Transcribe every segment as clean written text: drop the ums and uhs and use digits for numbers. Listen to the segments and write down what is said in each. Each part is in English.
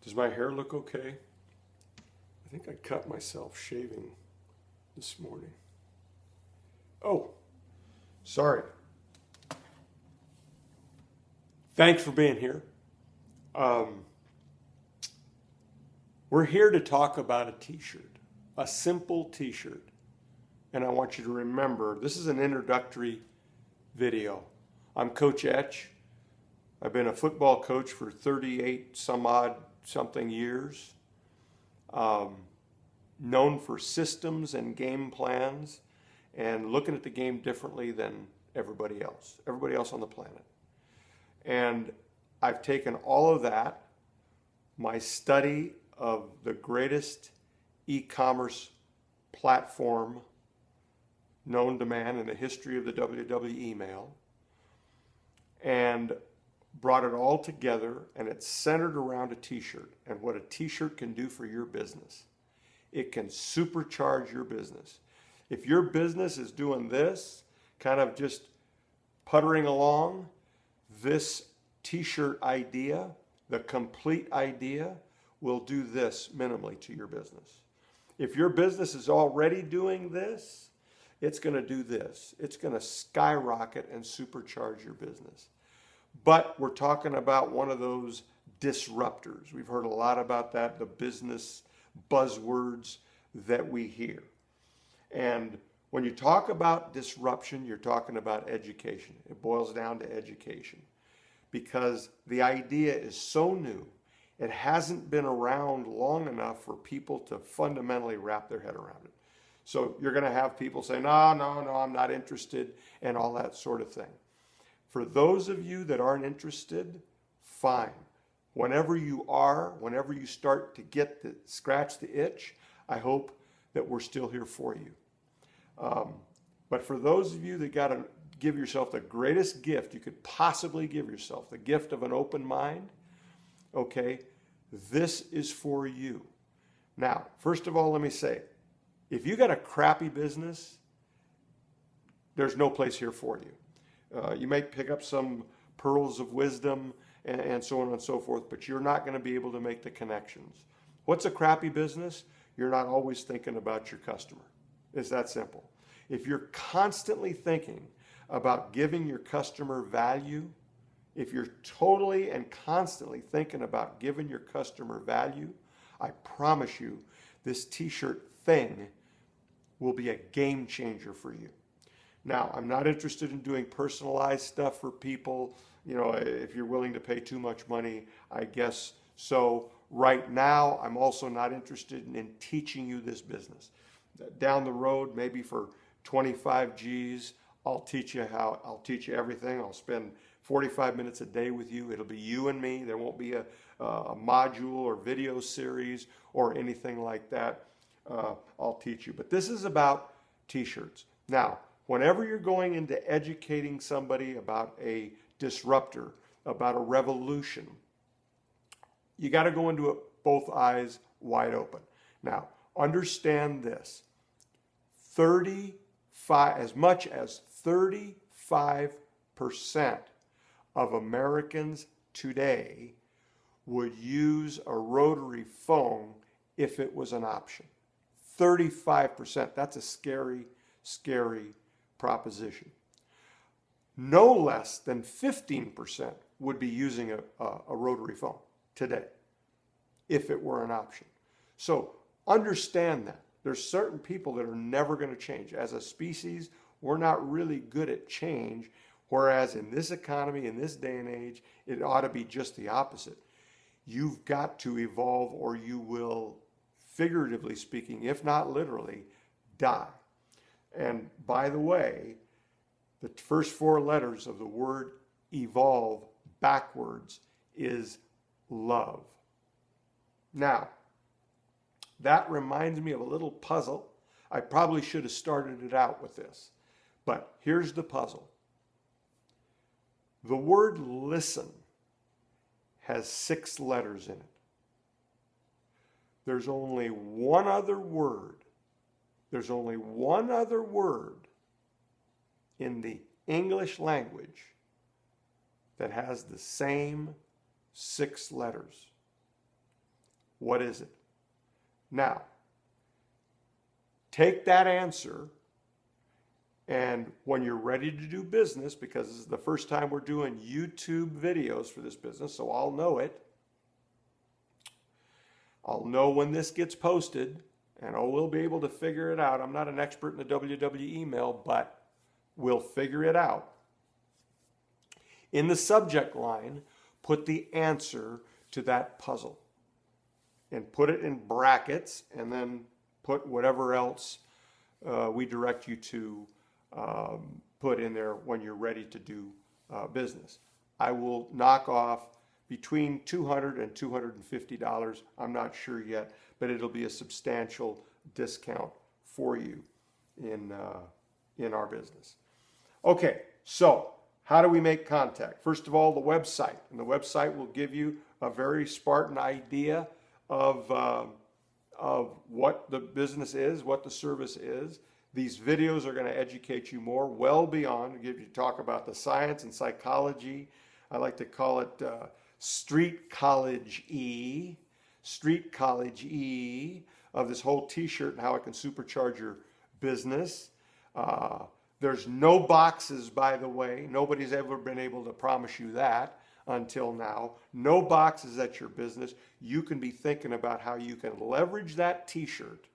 Does my hair look okay? I think I cut myself shaving this morning. Oh, sorry. Thanks for being here. We're here to talk about a t-shirt, a simple t-shirt. And I want you to remember, this is an introductory video. I'm Coach Etch. I've been a football coach for 38 some odd something years. Known for systems and game plans and looking at the game differently than everybody else on the planet. And I've taken all of that, my study of the greatest e-commerce platform known to man in the history of the www email, and brought it all together, and it's centered around a t-shirt and what a t-shirt can do for your business. It can supercharge your business. If your business is doing this, kind of just puttering along, this t-shirt idea, the complete idea, will do this minimally to your business. If your business is already doing this, it's going to do this. It's going to skyrocket and supercharge your business. But we're talking about one of those disruptors. We've heard a lot about that, the business buzzwords that we hear. And when you talk about disruption, you're talking about education. It boils down to education because the idea is so new. It hasn't been around long enough for people to fundamentally wrap their head around it. So you're going to have people say, no, I'm not interested, and all that sort of thing. For those of you that aren't interested, fine. Whenever you are, whenever you start to scratch the itch, I hope that we're still here for you. But for those of you that got to give yourself the greatest gift you could possibly give yourself, the gift of an open mind, okay, this is for you. Now, first of all, let me say, if you got a crappy business, there's no place here for you. You may pick up some pearls of wisdom and so on and so forth, but you're not going to be able to make the connections. What's a crappy business? You're not always thinking about your customer. It's that simple. If you're constantly thinking about giving your customer value, if you're totally and constantly thinking about giving your customer value, I promise you this t-shirt thing will be a game changer for you. Now, I'm not interested in doing personalized stuff for people. You know, if you're willing to pay too much money, I guess so. Right now, I'm also not interested in teaching you this business. Down the road, maybe for 25 G's, I'll teach you everything. I'll spend 45 minutes a day with you. It'll be you and me. There won't be a module or video series or anything like that. I'll teach you. But this is about t-shirts. Now, whenever you're going into educating somebody about a disruptor, about a revolution, you got to go into it both eyes wide open. Now, understand this. As much as 35% of Americans today would use a rotary phone if it was an option. 35%. That's a scary, scary proposition. No less than 15% would be using a rotary phone today if it were an option. So understand that. There's certain people that are never going to change. As a species, we're not really good at change, whereas in this economy, in this day and age, it ought to be just the opposite. You've got to evolve or you will, figuratively speaking, if not literally, die. And by the way, the first four letters of the word evolve backwards is love. Now, that reminds me of a little puzzle. I probably should have started it out with this, but here's the puzzle. The word listen has 6 letters in it. There's only one other word. There's only one other word in the English language that has the same 6 letters. What is it? Now, take that answer, and when you're ready to do business, because this is the first time we're doing YouTube videos for this business, so I'll know it. I'll know when this gets posted, and we'll be able to figure it out. I'm not an expert in the WW email, but we'll figure it out. In the subject line, put the answer to that puzzle and put it in brackets, and then put whatever else we direct you to put in there when you're ready to do business. I will knock off between $200 and $250. I'm not sure yet, but it'll be a substantial discount for you in our business. Okay, so how do we make contact? First of all, the website. And the website will give you a very Spartan idea of what the business is, what the service is. These videos are going to educate you more, well beyond, talk about the science and psychology. I like to call it street college-y of this whole t-shirt and how it can supercharge your business. There's no boxes, by the way. Nobody's ever been able to promise you that until now. No boxes at your business. You can be thinking about how you can leverage that t-shirt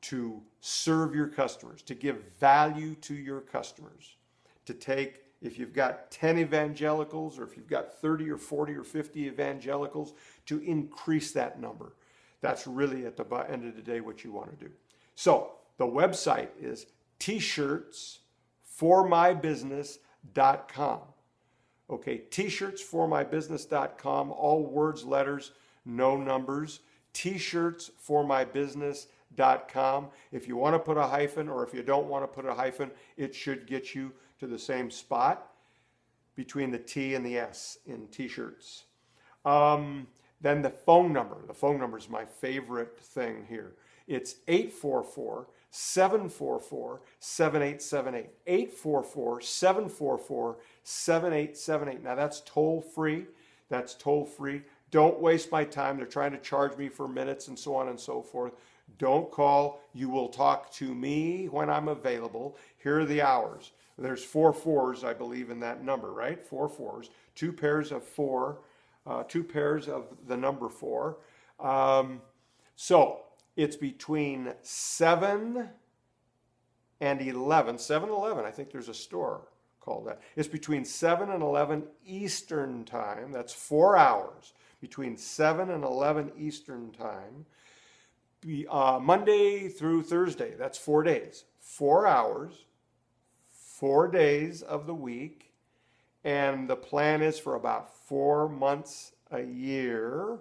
to serve your customers, to give value to your customers, to take, if you've got 10 evangelicals, or if you've got 30 or 40 or 50 evangelicals, to increase that number. That's really at the end of the day what you want to do. So the website is t-shirtsformybusiness.com. Okay, t-shirtsformybusiness.com, all words, letters, no numbers. t-shirtsformybusiness.com. If you want to put a hyphen, or if you don't want to put a hyphen, it should get you to the same spot between the T and the S in t-shirts. Then the phone number. The phone number is my favorite thing here. It's 844-744-7878. 844-744-7878. Now that's toll free. That's toll free. Don't waste my time. They're trying to charge me for minutes and so on and so forth. Don't call. You will talk to me when I'm available. Here are the hours. There's 4 fours, I believe, in that number, right? 4 fours. 2 pairs of 4. 2 pairs of the number 4. So it's between 7 and 11. 7-Eleven, I think there's a store called that. It's between 7 and 11 Eastern time. That's 4 hours. Between 7 and 11 Eastern time. Monday through Thursday, that's 4 days. 4 hours, 4 days of the week. And the plan is for about 4 months a year.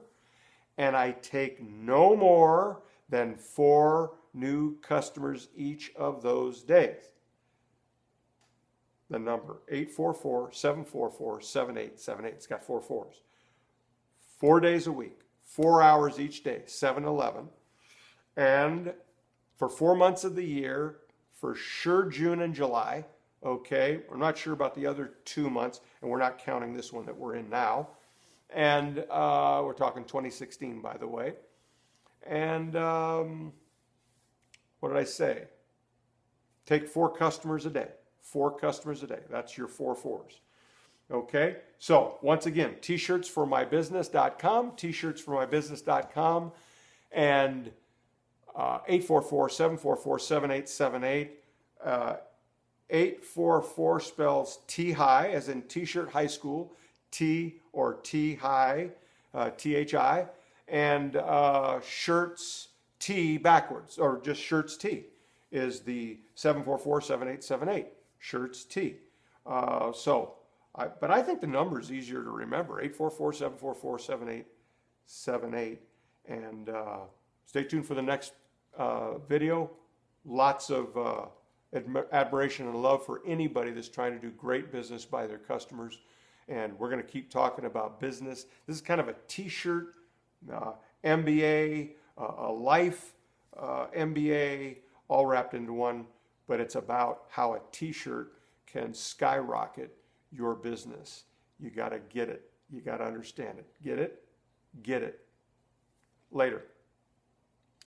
And I take no more than 4 new customers each of those days. The number, 844-744-7878. It's got 4 fours. 4 days a week, 4 hours each day, 7-Eleven. And for 4 months of the year, for sure June and July, okay? We're not sure about the other 2 months, and we're not counting this one that we're in now. And we're talking 2016, by the way. And what did I say? Take 4 customers a day. 4 customers a day. That's your 4 fours. Okay? So, once again, t-shirtsformybusiness.com, t-shirtsformybusiness.com, and 844-744-7878. 844 spells T-high, as in T-shirt high school, T or T-high, T-H-I, and shirts T backwards, or just shirts T is the 744-7878, shirts T. But I think the number is easier to remember, 844-744-7878. And stay tuned for the next video. Lots of admiration and love for anybody that's trying to do great business by their customers. And we're going to keep talking about business. This is kind of a t-shirt, MBA, a life MBA, all wrapped into one. But it's about how a t-shirt can skyrocket your business. You got to get it. You got to understand it. Get it? Get it. Later.